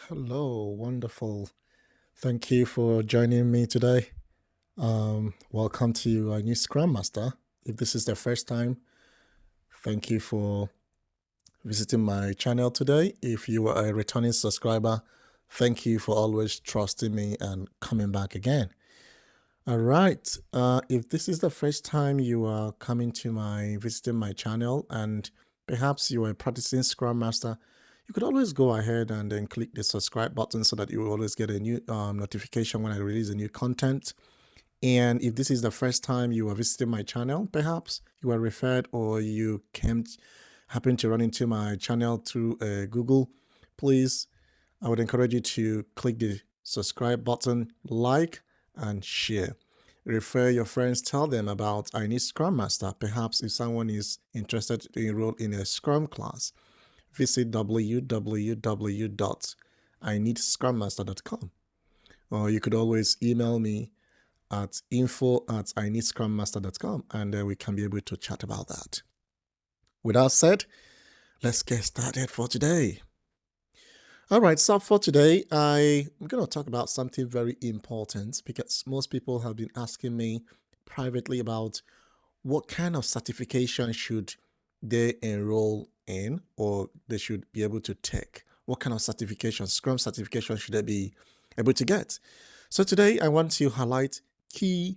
Hello, wonderful. Thank you for joining me today. Welcome to a new Scrum Master. If this is the first time, thank you for visiting my channel today. If you are a returning subscriber, thank you for always trusting me and coming back again. All right. If this is the first time you are coming to visiting my channel, and perhaps you are a practicing Scrum Master, you could always go ahead and then click the subscribe button so that you will always get a new notification when I release a new content. And if this is the first time you are visiting my channel, perhaps you were referred or you happen to run into my channel through Google, please, I would encourage you to click the subscribe button, like, and share. Refer your friends, tell them about I Need Scrum Master. Perhaps if someone is interested to enroll in a Scrum class, visit www.ineedscrummaster.com. Or you could always email me at info@ineedscrummaster.com and we can be able to chat about that. With that said, let's get started for today. All right, so for today, I'm going to talk about something very important because most people have been asking me privately about what kind of certification should they enroll in or they should be able to take. What kind of certification, Scrum certification, should they be able to get? So today, I want to highlight two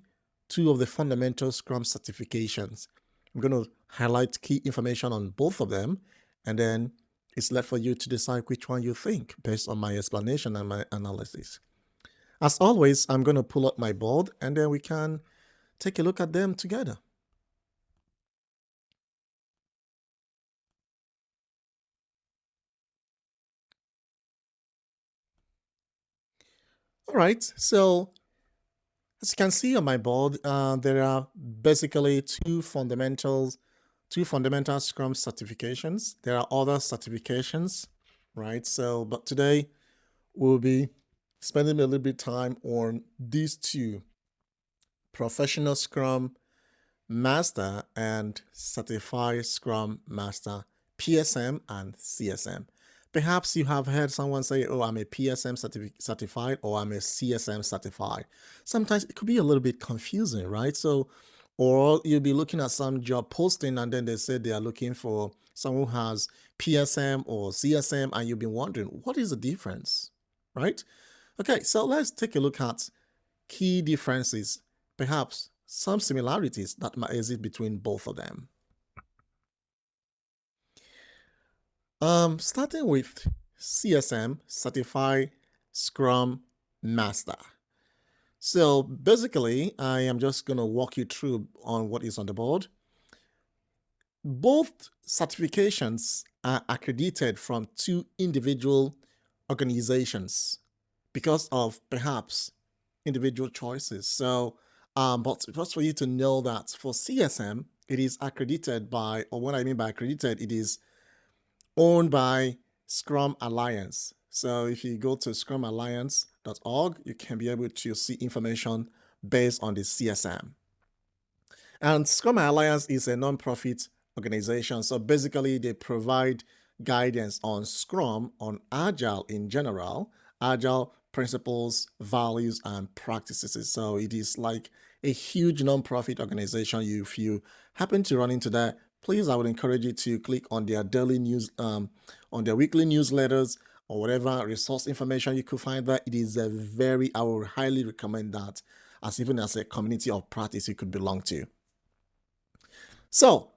of the fundamental Scrum certifications. I'm going to highlight key information on both of them, and then it's left for you to decide which one you think based on my explanation and my analysis. As always, I'm going to pull up my board and then we can take a look at them together. All right, so as you can see on my board, there are basically two fundamental Scrum certifications. There are other certifications, right? So, but today we'll be spending a little bit of time on these two: Professional Scrum Master and Certified Scrum Master, PSM and CSM. Perhaps you have heard someone say, oh, I'm a PSM certified or I'm a CSM certified. Sometimes it could be a little bit confusing, right? So, or you'll be looking at some job posting and then they say they are looking for someone who has PSM or CSM and you've been wondering, what is the difference, right? Okay, so let's take a look at key differences, perhaps some similarities that might exist between both of them. Starting with CSM, Certified Scrum Master. So basically, I am just going to walk you through on what is on the board. Both certifications are accredited from two individual organizations because of perhaps individual choices. So, but just for you to know that for CSM, it is accredited by, or what I mean by accredited, it is owned by Scrum Alliance. So if you go to scrumalliance.org, you can be able to see information based on the CSM. And Scrum Alliance is a non-profit organization. So basically, they provide guidance on Scrum, on Agile in general, Agile principles, values, and practices. So it is like a huge non-profit organization. If you happen to run into that, please, I would encourage you to click on their daily news, on their weekly newsletters, or whatever resource information you could find there. It is I would highly recommend that even as a community of practice you could belong to. So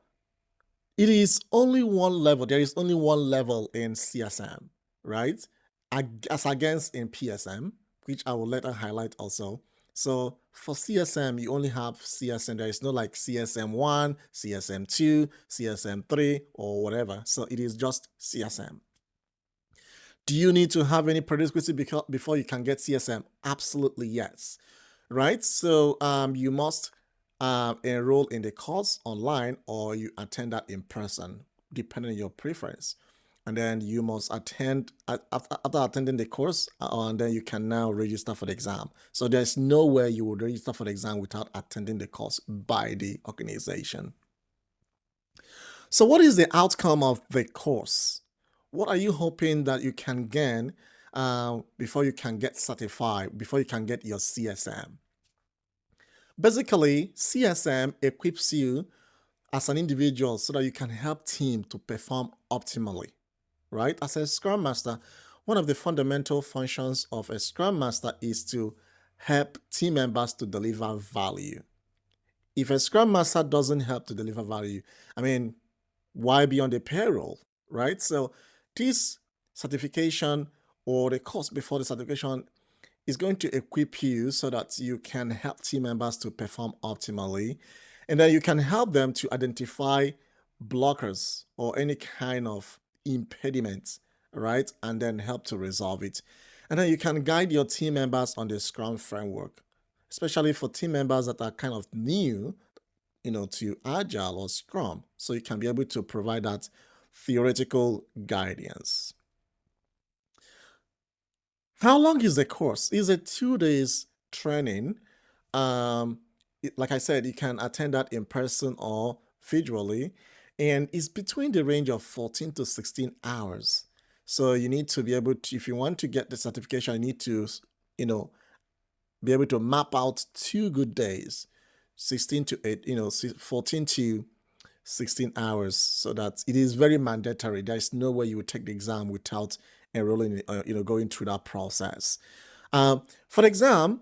it is only one level. There is only one level in CSM, right? As against in PSM, which I will later highlight also. So for CSM, you only have CSM. There is no like CSM1, CSM2, CSM3, or whatever. So it is just CSM. Do you need to have any prerequisite before you can get CSM? Absolutely yes, right? So you must enroll in the course online or you attend that in person, depending on your preference. And then you must attend after attending the course, and then you can now register for the exam. So there's no way you would register for the exam without attending the course by the organization. So what is the outcome of the course? What are you hoping that you can gain before you can get certified, before you can get your CSM. Basically, CSM equips you as an individual so that you can help team to perform optimally, right? As a Scrum Master, one of the fundamental functions of a Scrum Master is to help team members to deliver value. If a Scrum Master doesn't help to deliver value, I mean, why be on the payroll, right? So this certification or the course before the certification is going to equip you so that you can help team members to perform optimally. And then you can help them to identify blockers or any kind of impediments, right? And then help to resolve it. And then you can guide your team members on the Scrum framework, especially for team members that are kind of new, to Agile or Scrum. So you can be able to provide that theoretical guidance. How long is the course? It's a 2 days training. Like I said, you can attend that in person or visually, and it's between the range of 14 to 16 hours. So you need to be able to, if you want to get the certification, you need to, you know, be able to map out 2 good days, 16 to 8, 14 to 16 hours, so that it is very mandatory. There's no way you would take the exam without enrolling, going through that process. For the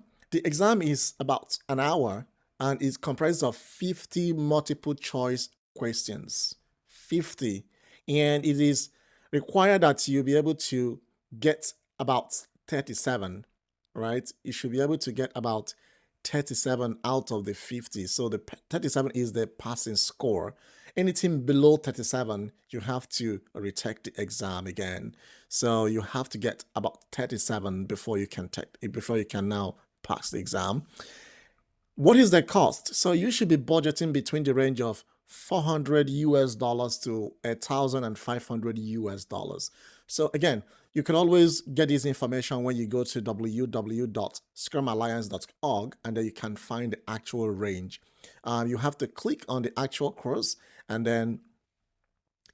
exam is about an hour and is comprised of 50 multiple choice questions. 50. And it is required that you be able to get about 37, right? You should be able to get about 37 out of the 50. So the 37 is the passing score. Anything below 37, you have to retake the exam again. So you have to get about 37 before you can now pass the exam. What is the cost? So you should be budgeting between the range of $400 to $1,500. So again, you can always get this information when you go to www.scrumalliance.org, and then you can find the actual range. You have to click on the actual course and then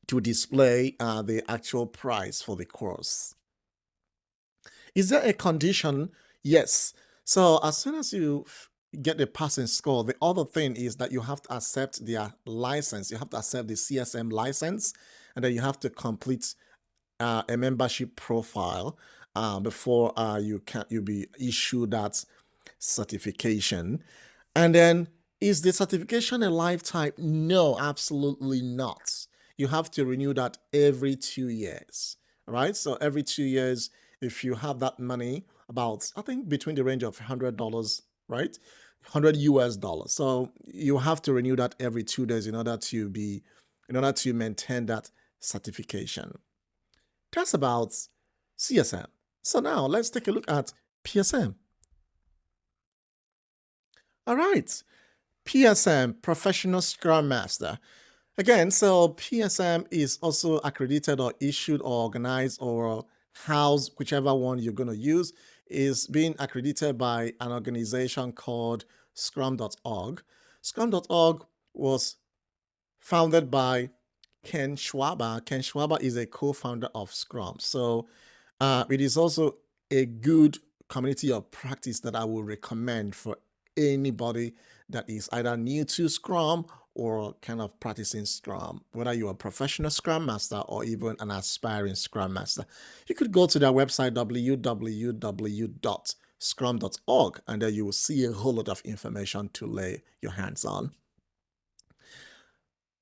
to display the actual price for the course. Is there a condition? Yes. So as soon as you get the passing score, the other thing is that you have to accept their license. You have to accept the CSM license, and then you have to complete a membership profile before you'll be issued that certification. And then, is the certification a lifetime? No, absolutely not. You have to renew that every 2 years, right? So every 2 years, if you have that money, about, I think, between the range of $100, right? $100. So you have to renew that every 2 days in order to maintain that certification. That's about CSM. So now let's take a look at PSM. All right. PSM, Professional Scrum Master. Again, so PSM is also accredited or issued or organized or housed, whichever one you're going to use, is being accredited by an organization called scrum.org. Scrum.org was founded by Ken Schwaber. Ken Schwaber is a co-founder of Scrum. So it is also a good community of practice that I would recommend for anybody that is either new to Scrum or kind of practicing Scrum, whether you're a professional Scrum Master or even an aspiring Scrum Master. You could go to their website, www.scrum.org, and there you will see a whole lot of information to lay your hands on.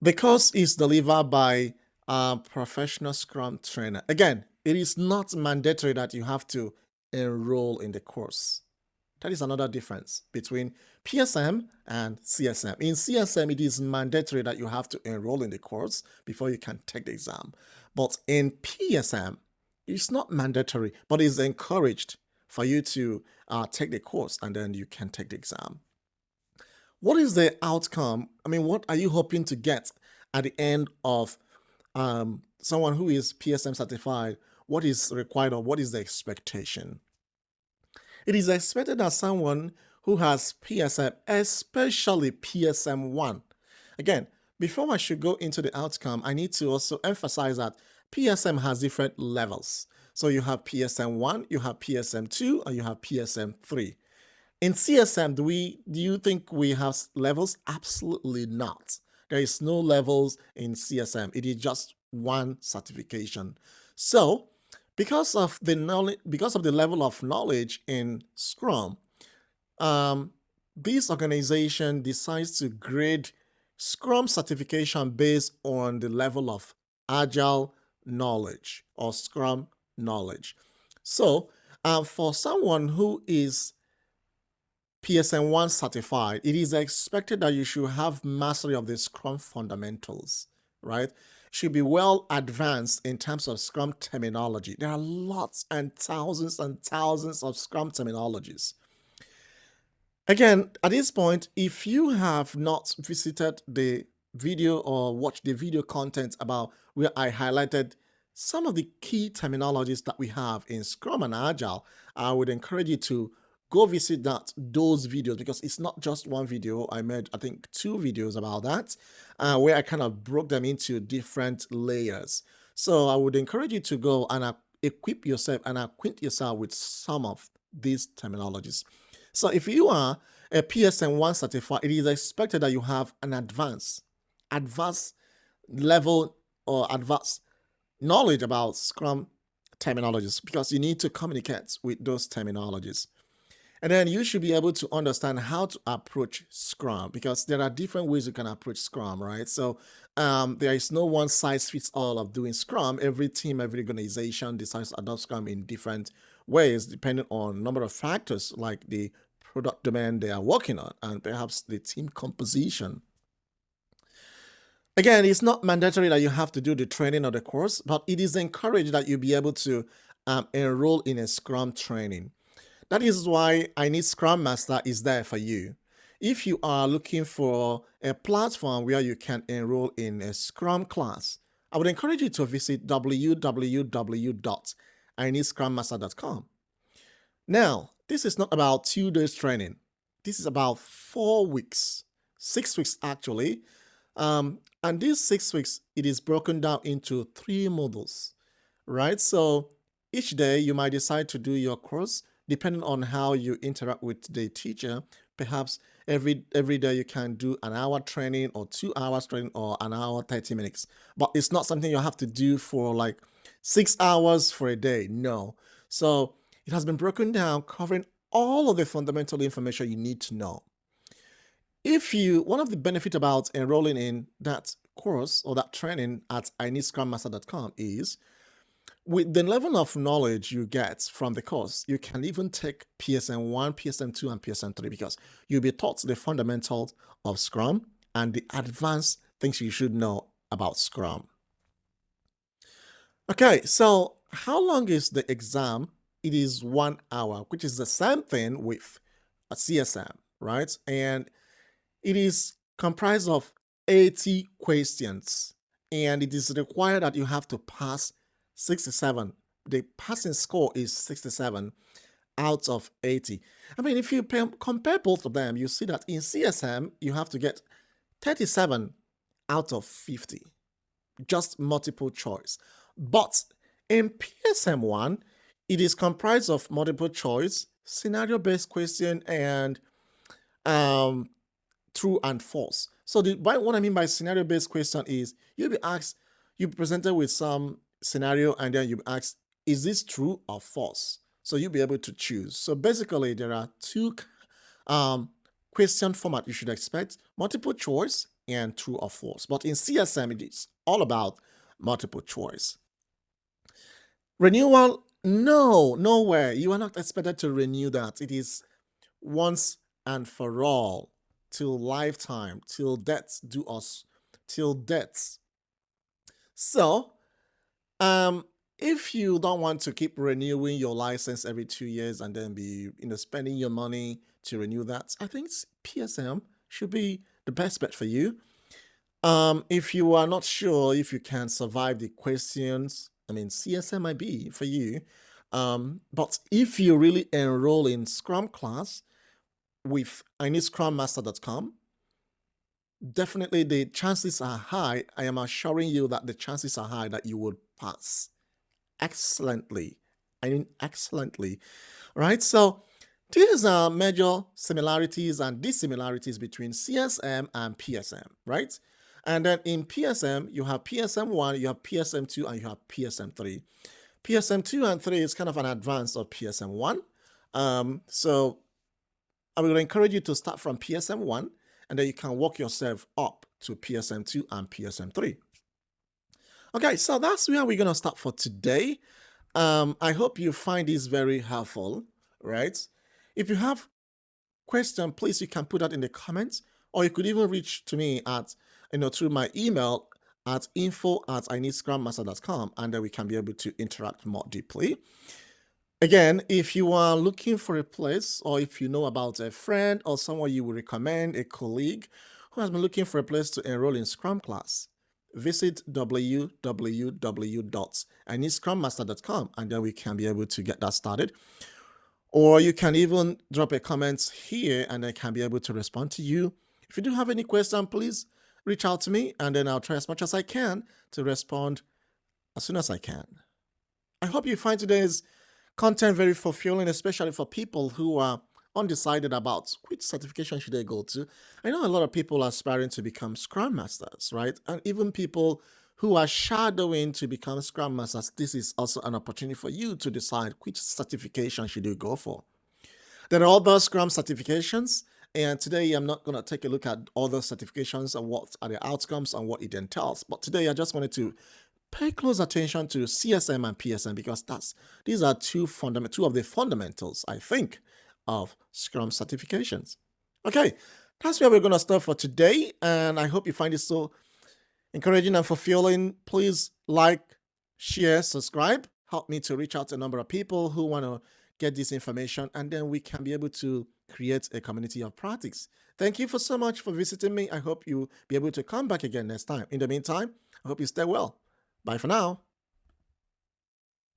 The course is delivered by a professional Scrum trainer. Again, it is not mandatory that you have to enroll in the course. That is another difference between PSM and CSM. In CSM, it is mandatory that you have to enroll in the course before you can take the exam. But in PSM, it's not mandatory, but it's encouraged for you to take the course and then you can take the exam. What is the outcome? I mean, what are you hoping to get at the end of someone who is PSM certified? What is required or what is the expectation? It is expected that someone who has PSM, especially PSM 1. Again, before I should go into the outcome, I need to also emphasize that PSM has different levels. So you have PSM 1, you have PSM 2, and you have PSM 3. In CSM, do you think we have levels? Absolutely not. There is no levels in CSM. It is just one certification. So, because of the knowledge, because of the level of knowledge in Scrum, um, this organization decides to grade Scrum certification based on the level of Agile knowledge or Scrum knowledge. So, for someone who is PSM 1 certified, it is expected that you should have mastery of the Scrum fundamentals, right? Should be well advanced in terms of Scrum terminology. There are lots and thousands of Scrum terminologies. Again, at this point, if you have not visited the video or watched the video content about where I highlighted some of the key terminologies that we have in Scrum and Agile, I would encourage you to go visit those videos, because it's not just one video. I made, I think, 2 videos about that, where I kind of broke them into different layers. So I would encourage you to go and equip yourself and acquaint yourself with some of these terminologies. So if you are a PSM 1 certified, it is expected that you have an advanced level or advanced knowledge about Scrum terminologies, because you need to communicate with those terminologies. And then you should be able to understand how to approach Scrum, because there are different ways you can approach Scrum, right? So there is no one size fits all of doing Scrum. Every team, every organization decides to adopt Scrum in different ways, depending on number of factors like the product domain they are working on and perhaps the team composition. Again, it's not mandatory that you have to do the training or the course, but it is encouraged that you be able to enroll in a Scrum training. That is why I Need Scrum Master is there for you. If you are looking for a platform where you can enroll in a Scrum class, I would encourage you to visit www.ineedscrummaster.com. Now, this is not about 2 days training. This is about 4 weeks, 6 weeks actually. And these 6 weeks, it is broken down into 3 modules, right? So each day you might decide to do your course depending on how you interact with the teacher. Perhaps every day you can do an hour training or 2 hours training or an hour 30 minutes. But it's not something you have to do for like 6 hours for a day. No. So it has been broken down, covering all of the fundamental information you need to know. One of the benefits about enrolling in that course or that training at ineedscrummaster.com is, with the level of knowledge you get from the course, you can even take PSM 1, PSM 2, and PSM 3, because you'll be taught the fundamentals of Scrum and the advanced things you should know about Scrum. Okay, so how long is the exam? It is 1 hour, which is the same thing with a CSM, right? And it is comprised of 80 questions, and it is required that you have to pass 67. The passing score is 67 out of 80. I mean, if you compare both of them, you see that in CSM, you have to get 37 out of 50, just multiple choice. But in PSM 1, it is comprised of multiple choice, scenario-based question, and true and false. So what I mean by scenario-based question is you'll be asked, you'll be presented with some scenario, and then you'll be asked, is this true or false? So you'll be able to choose. So basically, there are 2 question format you should expect: multiple choice and true or false. But in CSM, it is all about multiple choice. Renewal? No, nowhere. You are not expected to renew that. It is once and for all, till lifetime, till death do us, till death. So, if you don't want to keep renewing your license every 2 years and then be, spending your money to renew that, I think PSM should be the best bet for you. If you are not sure if you can survive the questions, I mean, CSM might be for you. But if you really enroll in Scrum class with ineedscrummaster.com, definitely the chances are high. I am assuring you that the chances are high that you would pass excellently excellently. Right? So these are major similarities and dissimilarities between CSM and PSM, right? And then in PSM, you have PSM1, you have PSM2, and you have PSM3. PSM2 and 3 is kind of an advance of PSM1. So I will encourage you to start from PSM1, and then you can work yourself up to PSM2 and PSM3. Okay, so that's where we're going to start for today. I hope you find this very helpful, right? If you have question, please you can put that in the comments, or you could even reach to me at through my email at info@ineedscrummaster.com, and then we can be able to interact more deeply. Again, if you are looking for a place, or if you know about a friend or someone you would recommend, a colleague who has been looking for a place to enroll in Scrum class, visit www.ineedscrummaster.com, and then we can be able to get that started. Or you can even drop a comment here and I can be able to respond to you. If you do have any question, please reach out to me and then I'll try as much as I can to respond as soon as I can. I hope you find today's content very fulfilling, especially for people who are undecided about which certification should they go to. I know a lot of people are aspiring to become Scrum Masters, right? And even people who are shadowing to become Scrum Masters, this is also an opportunity for you to decide which certification should you go for. There are other Scrum certifications, and today I'm not going to take a look at other certifications and what are the outcomes and what it entails. But today I just wanted to pay close attention to CSM and PSM because these are two of the fundamentals, I think, of Scrum certifications. Okay, that's where we're going to start for today, and I hope you find it so encouraging and fulfilling. Please like, share, subscribe. Help me to reach out to a number of people who want to get this information, and then we can be able to create a community of practice. Thank you so much for visiting me. I hope you'll be able to come back again next time. In the meantime, I hope you stay well. Bye for now.